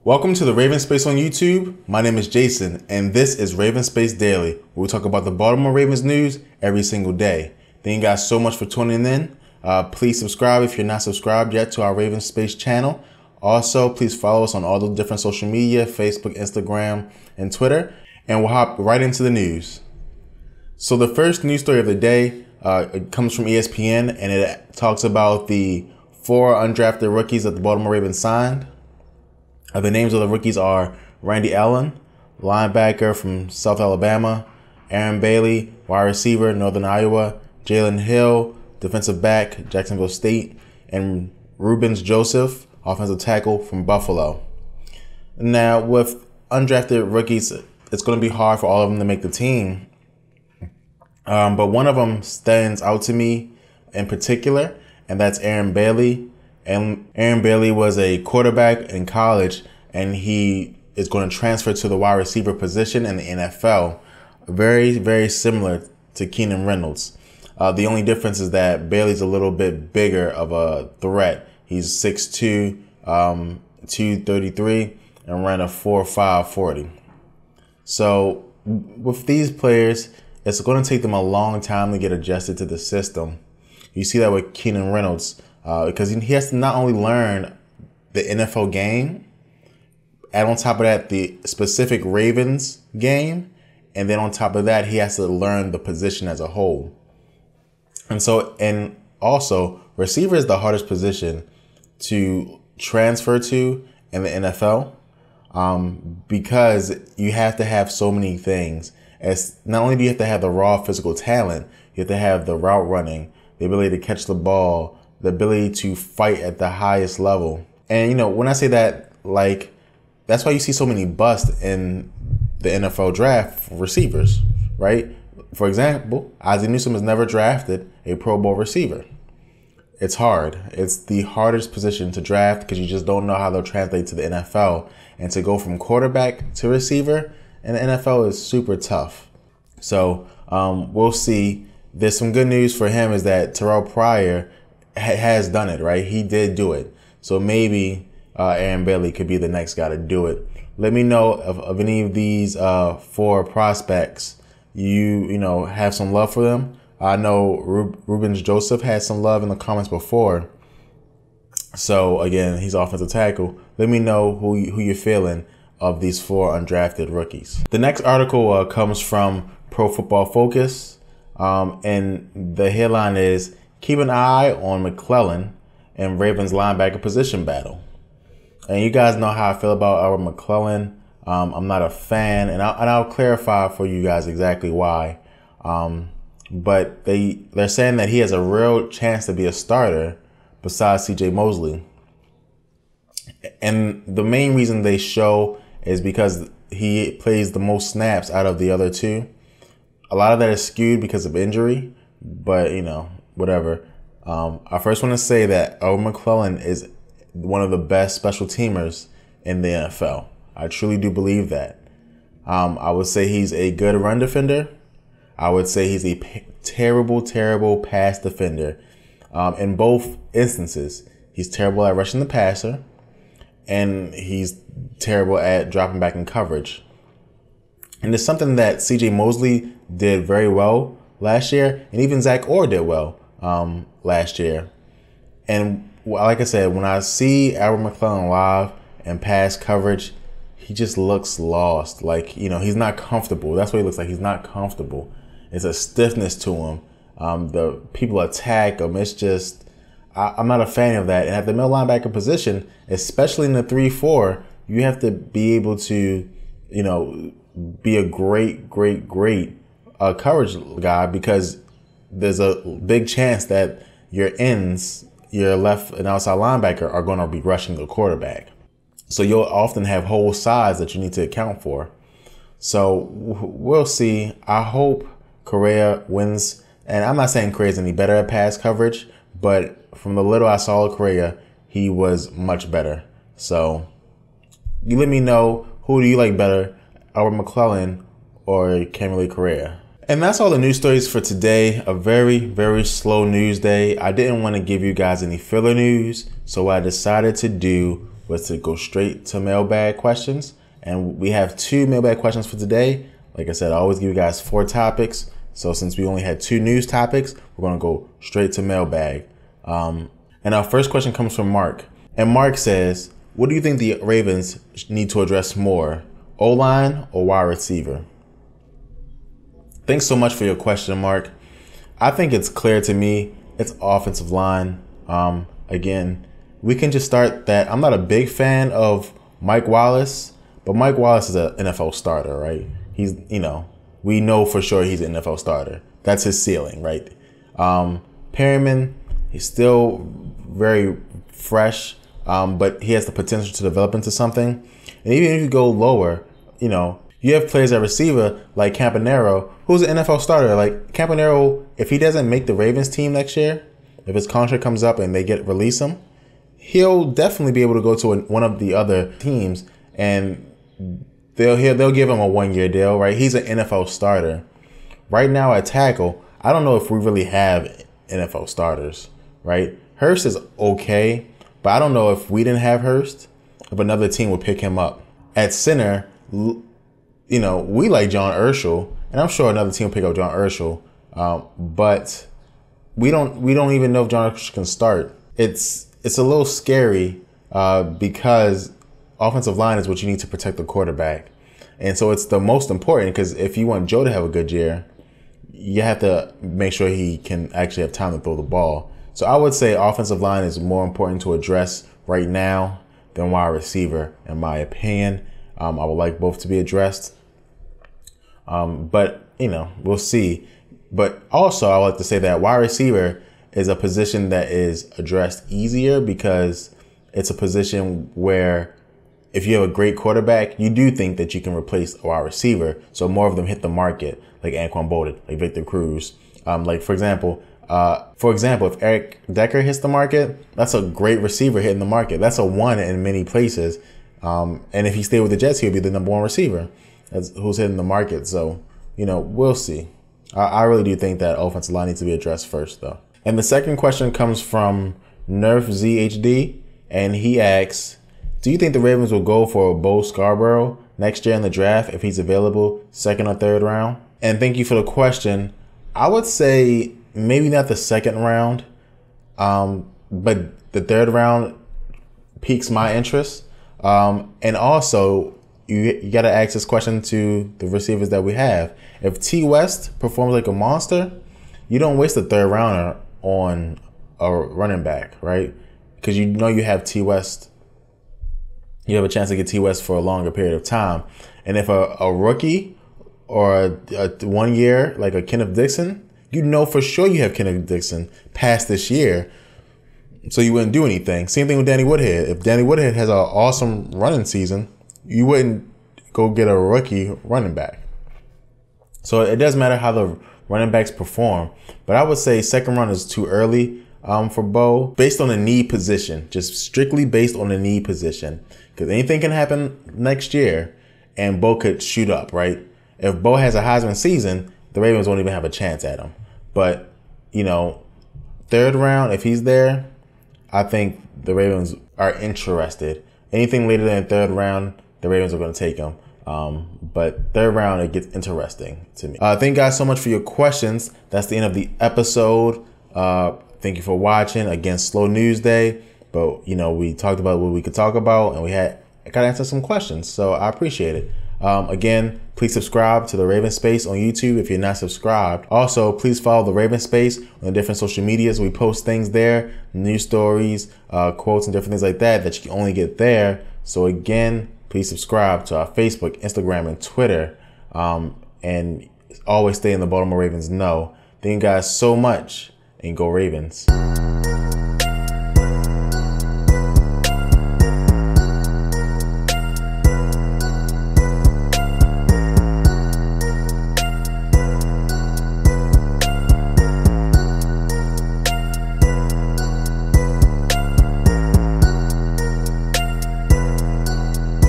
Welcome to the RavensSpace on YouTube. My name is Jason, and this is RavensSpace Daily, where we talk about the Baltimore Ravens news every single day. Thank you guys so much for tuning in. Please subscribe if you're not subscribed yet to our RavensSpace channel. Also, please follow us on all the different social media, Facebook, Instagram, and Twitter. And we'll hop right into the news. So the first news story of the day it comes from ESPN, and it talks about the 4 undrafted rookies that the Baltimore Ravens signed. The names of the rookies are Randy Allen, linebacker from South Alabama; Aaron Bailey, wide receiver, Northern Iowa; Jalen Hill, defensive back, Jacksonville State; and Rubens Joseph, offensive tackle from Buffalo. Now, with undrafted rookies, it's going to be hard for all of them to make the team. But one of them stands out to me in particular, and that's Aaron Bailey. And Aaron Bailey was a quarterback in college, and he is going to transfer to the wide receiver position in the NFL. Very, very similar to Keenan Reynolds. The only difference is that Bailey's a little bit bigger of a threat. He's 6'2", 233, and ran a 4.5 40. So with these players, it's going to take them a long time to get adjusted to the system. You see that with Keenan Reynolds. Because he has to not only learn the NFL game, and on top of that, the specific Ravens game, and then on top of that, he has to learn the position as a whole. And also, receiver is the hardest position to transfer to in the NFL, because you have to have so many things. As not only do you have to have the raw physical talent, you have to have the route running, the ability to catch the ball, the ability to fight at the highest level. And, when I say that, that's why you see so many busts in the NFL draft for receivers, right? For example, Ozzie Newsome has never drafted a Pro Bowl receiver. It's hard. It's the hardest position to draft because you just don't know how they'll translate to the NFL. And to go from quarterback to receiver in the NFL is super tough. So we'll see. There's some good news for him is that Terrell Pryor has done it, right? He did do it. So maybe Aaron Bailey could be the next guy to do it. Let me know of any of these 4 prospects you have some love for them. I know Rubens Joseph had some love in the comments before. So again, he's offensive tackle. Let me know who you're feeling of these 4 undrafted rookies. The next article comes from Pro Football Focus, and the headline is, "Keep an eye on McClellan and Ravens linebacker position battle." And you guys know how I feel about our McClellan. I'm not a fan, and I'll clarify for you guys exactly why. But they're saying that he has a real chance to be a starter besides CJ Mosley. And the main reason they show is because he plays the most snaps out of the other 2. A lot of that is skewed because of injury, but whatever. I first want to say that McClellan is one of the best special teamers in the NFL. I truly do believe that. I would say he's a good run defender. I would say he's a terrible, terrible pass defender. In both instances, he's terrible at rushing the passer, and he's terrible at dropping back in coverage. And it's something that CJ Mosley did very well last year, and even Zach Orr did well last year. And like I said, when I see Albert McClellan live and pass coverage, he just looks lost. He's not comfortable. That's what he looks like. He's not comfortable. It's a stiffness to him. The people attack him. It's just, I'm not a fan of that. And at the middle linebacker position, especially in the 3-4, you have to be able to, be a great coverage guy, because there's a big chance that your ends, your left and outside linebacker, are going to be rushing the quarterback. So you'll often have whole sides that you need to account for. So we'll see. I hope Correa wins. And I'm not saying Correa's any better at pass coverage, but from the little I saw of Correa, he was much better. So you let me know, who do you like better, Albert McClellan or Kamalei Correa? And that's all the news stories for today. A very, very slow news day. I didn't want to give you guys any filler news, so what I decided to do was to go straight to mailbag questions. And we have 2 mailbag questions for today. Like I said, I always give you guys 4 topics. So since we only had 2 news topics, we're going to go straight to mailbag. And our first question comes from Mark. And Mark says, what do you think the Ravens need to address more, O-line or wide receiver? Thanks so much for your question, Mark. I think it's clear to me it's offensive line. Again, we can just start that. I'm not a big fan of Mike Wallace, but Mike Wallace is an NFL starter, right? He's, we know for sure he's an NFL starter. That's his ceiling, right? Perryman, he's still very fresh, but he has the potential to develop into something. And even if you go lower, you have players at receiver like Campanaro, who's an NFL starter. Like Campanaro, if he doesn't make the Ravens team next year, if his contract comes up and they release him, he'll definitely be able to go to one of the other teams, and they'll give him a 1-year deal, right? He's an NFL starter. Right now at tackle, I don't know if we really have NFL starters, right? Hurst is okay, but I don't know if we didn't have Hurst, if another team would pick him up. At center, we like John Urschel, and I'm sure another team will pick up John Urschel, but we don't even know if John Urschel can start. It's a little scary because offensive line is what you need to protect the quarterback. And so it's the most important, because if you want Joe to have a good year, you have to make sure he can actually have time to throw the ball. So I would say offensive line is more important to address right now than wide receiver, in my opinion. I would like both to be addressed. But, we'll see. But also, I would like to say that wide receiver is a position that is addressed easier, because it's a position where if you have a great quarterback, you do think that you can replace a wide receiver. So more of them hit the market, like Anquan Boldin, like Victor Cruz. For example, if Eric Decker hits the market, that's a great receiver hitting the market. That's a 1 in many places. And if he stayed with the Jets, he'll be the number 1 receiver who's hitting the market. So, we'll see. I really do think that offensive line needs to be addressed first, though. And the second question comes from NerfZHD, and he asks, do you think the Ravens will go for Bo Scarborough next year in the draft if he's available, 2nd or 3rd round? And thank you for the question. I would say maybe not the 2nd round, but the 3rd round piques my interest. And also, you got to ask this question to the receivers that we have. If T. West performs like a monster, you don't waste a 3rd rounder on a running back, right? Because you have T. West. You have a chance to get T. West for a longer period of time. And if a rookie or a 1 year, like a Kenneth Dixon, for sure you have Kenneth Dixon past this year, so you wouldn't do anything. Same thing with Danny Woodhead. If Danny Woodhead has an awesome running season, you wouldn't go get a rookie running back. So it doesn't matter how the running backs perform. But I would say 2nd round is too early for Bo, based on the need position, just strictly based on the need position. Because anything can happen next year, and Bo could shoot up, right? If Bo has a Heisman season, the Ravens won't even have a chance at him. But, 3rd round, if he's there, I think the Ravens are interested. Anything later than 3rd round, the Ravens are going to take him. But 3rd round, it gets interesting to me. Thank you guys so much for your questions. That's the end of the episode. Thank you for watching. Again, slow news day. But, we talked about what we could talk about, and I got to answer some questions. So I appreciate it. Again, please subscribe to TheRavensSpace on YouTube if you're not subscribed. Also, please follow TheRavensSpace on the different social medias. We post things there, news stories, quotes, and different things like that you can only get there. So again, please subscribe to our Facebook, Instagram, and Twitter. And always stay in the Baltimore Ravens know. Thank you guys so much, and go Ravens.